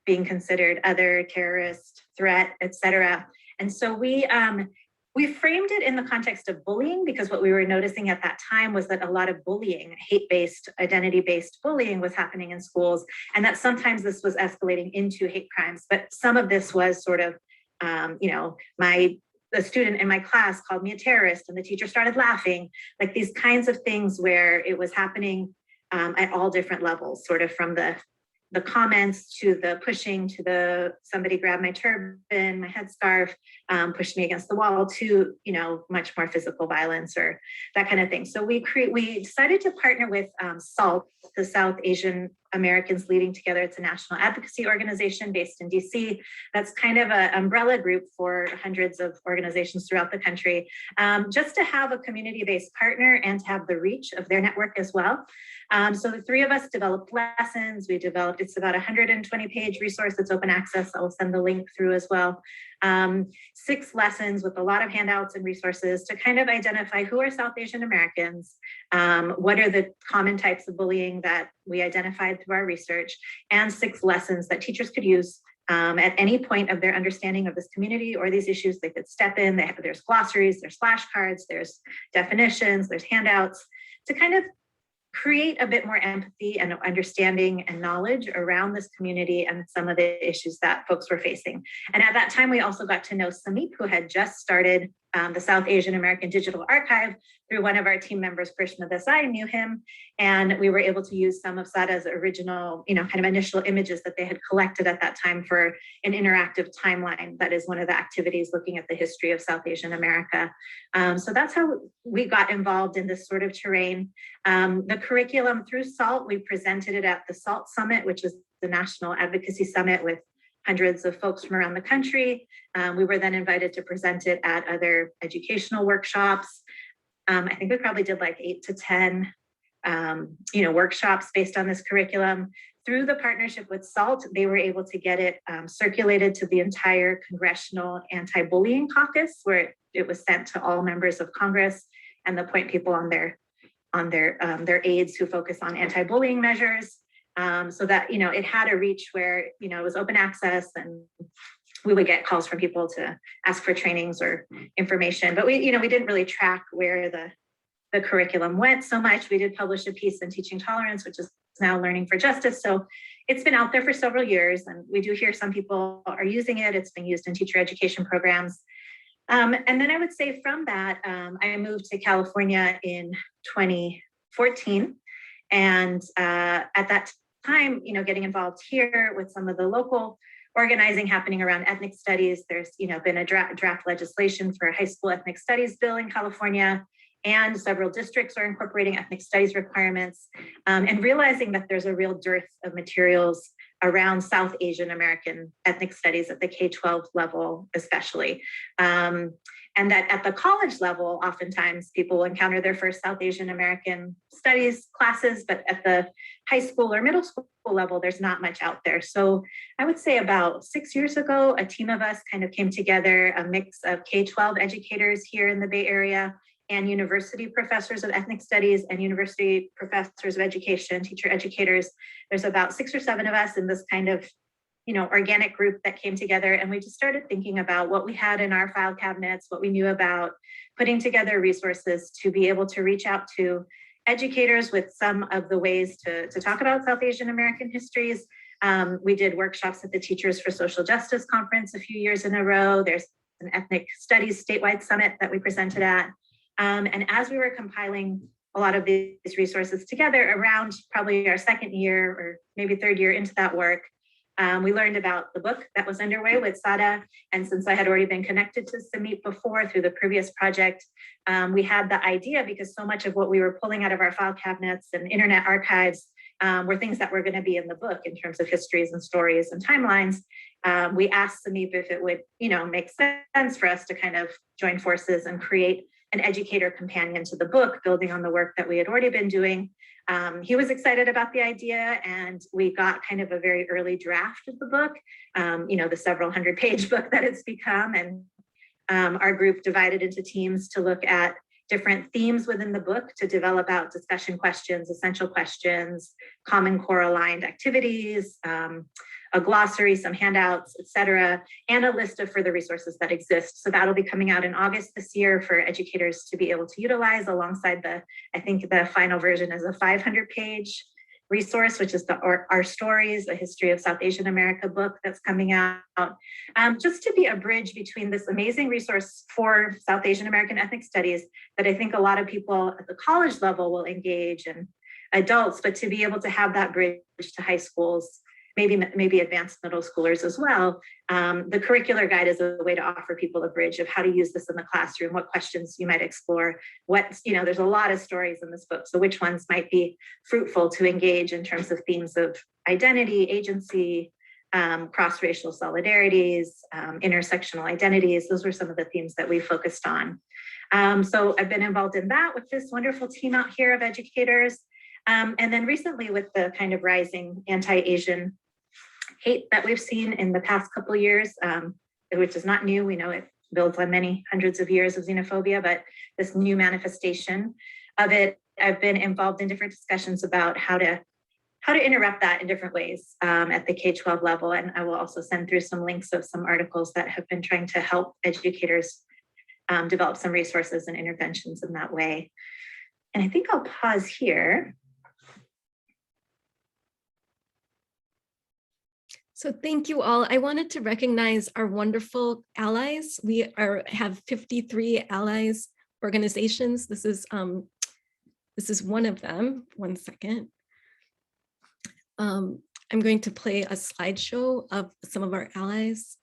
being considered other, terrorist, threat, etc. And so we framed it in the context of bullying, because what we were noticing at that time was that a lot of bullying, hate-based, identity-based bullying was happening in schools, and that sometimes this was escalating into hate crimes. But some of this was sort of, you know, the student in my class called me a terrorist and the teacher started laughing, like these kinds of things where it was happening at all different levels, sort of from the comments to the pushing to the somebody grabbed my turban, my headscarf, pushed me against the wall, to, you know, much more physical violence or that kind of thing. So we decided to partner with SALT, the South Asian Americans Leading Together. It's a national advocacy organization based in DC. That's kind of an umbrella group for hundreds of organizations throughout the country, just to have a community-based partner and to have the reach of their network as well. So the three of us developed lessons. It's about a 120-page resource that's open access. I'll send the link through as well. 6 lessons with a lot of handouts and resources to kind of identify who are South Asian Americans, what are the common types of bullying that we identified through our research, and 6 lessons that teachers could use at any point of their understanding of this community or these issues. They could step in. There's glossaries, there's flashcards, there's definitions, there's handouts to kind of create a bit more empathy and understanding and knowledge around this community and some of the issues that folks were facing. And at that time, we also got to know Samip, who had just started the South Asian American Digital Archive through one of our team members, Christina Desai, knew him. And we were able to use some of SAADA's original, you know, kind of initial images that they had collected at that time for an interactive timeline. That is one of the activities looking at the history of South Asian America. So that's how we got involved in this sort of terrain. The curriculum through SALT, we presented it at the SALT Summit, which is the National Advocacy Summit with hundreds of folks from around the country. We were then invited to present it at other educational workshops. I think we probably did like 8 to 10 workshops based on this curriculum. Through the partnership with SALT, they were able to get it circulated to the entire Congressional Anti-Bullying Caucus, where it was sent to all members of Congress and the point people on their aides who focus on anti-bullying measures. So that, you know, it had a reach where, you know, it was open access and we would get calls from people to ask for trainings or information. But we didn't really track where the curriculum went so much. We did publish a piece in Teaching Tolerance, which is now Learning for Justice. So it's been out there for several years, and we do hear some people are using it. It's been used in teacher education programs. And then I would say from that, I moved to California in 2014. And at that time, getting involved here with some of the local organizing happening around ethnic studies. There's, been a draft legislation for a high school ethnic studies bill in California, and several districts are incorporating ethnic studies requirements, and realizing that there's a real dearth of materials around South Asian American ethnic studies at the K-12 level, especially. And that at the college level, oftentimes people will encounter their first South Asian American studies classes, but at the high school or middle school level, there's not much out there. So I would say about 6 years ago, a team of us kind of came together, a mix of K-12 educators here in the Bay Area and university professors of ethnic studies and university professors of education, teacher educators. There's about 6 or 7 of us in this kind of organic group that came together, and we just started thinking about what we had in our file cabinets, what we knew about, putting together resources to be able to reach out to educators with some of the ways to talk about South Asian American histories. We did workshops at the Teachers for Social Justice Conference a few years in a row. There's an ethnic studies statewide summit that we presented at. And as we were compiling a lot of these resources together around probably our second year or maybe third year into that work, we learned about the book that was underway with SAADA. And since I had already been connected to Samip before through the previous project, we had the idea, because so much of what we were pulling out of our file cabinets and internet archives were things that were going to be in the book in terms of histories and stories and timelines. We asked Samip if it would, make sense for us to kind of join forces and create an educator companion to the book, building on the work that we had already been doing. He was excited about the idea, and we got kind of a very early draft of the book, the several 100-page book that it's become. And our group divided into teams to look at different themes within the book to develop out discussion questions, essential questions, common core aligned activities, a glossary, some handouts, et cetera, and a list of further resources that exist. So that'll be coming out in August this year for educators to be able to utilize, alongside I think the final version is a 500-page resource, which is Our Stories, a History of South Asian America book that's coming out, just to be a bridge between this amazing resource for South Asian American ethnic studies that I think a lot of people at the college level will engage, and adults, but to be able to have that bridge to high schools, maybe advanced middle schoolers as well. The curricular guide is a way to offer people a bridge of how to use this in the classroom, what questions you might explore, there's a lot of stories in this book. So which ones might be fruitful to engage in terms of themes of identity, agency, cross-racial solidarities, intersectional identities. Those were some of the themes that we focused on. So I've been involved in that with this wonderful team out here of educators. And then recently with the kind of rising anti-Asian hate that we've seen in the past couple of years, which is not new. We know it builds on many hundreds of years of xenophobia, but this new manifestation of it, I've been involved in different discussions about how to interrupt that in different ways at the K-12 level. And I will also send through some links of some articles that have been trying to help educators develop some resources and interventions in that way. And I think I'll pause here. So thank you all. I wanted to recognize our wonderful allies. We have 53 allies organizations. This is one of them. One second. I'm going to play a slideshow of some of our allies.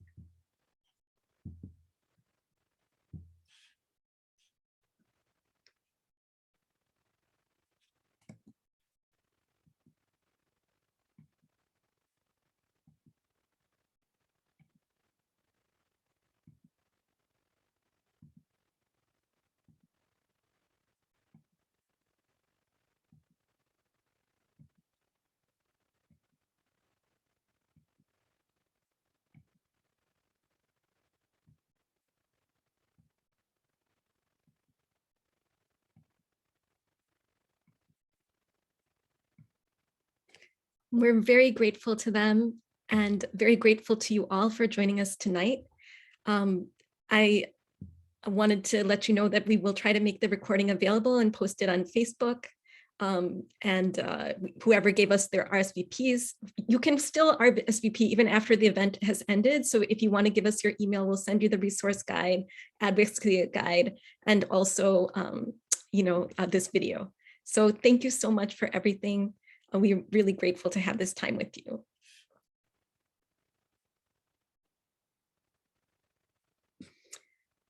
We're very grateful to them and very grateful to you all for joining us tonight. I wanted to let you know that we will try to make the recording available and post it on Facebook. and whoever gave us their RSVPs. You can still RSVP even after the event has ended. So if you want to give us your email, we'll send you the resource guide, advocacy guide, and also this video. So thank you so much for everything. We're really grateful to have this time with you.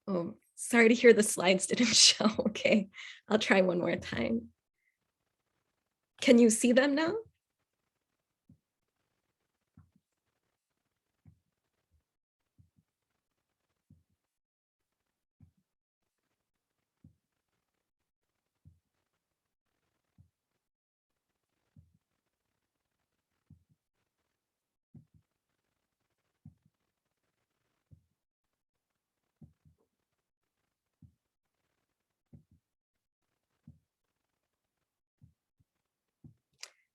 Oh, sorry to hear the slides didn't show. Okay, I'll try one more time. Can you see them now?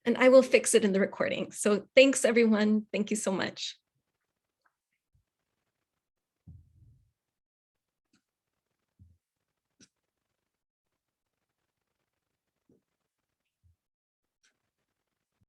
And I will fix it in the recording. So thanks everyone. Thank you so much.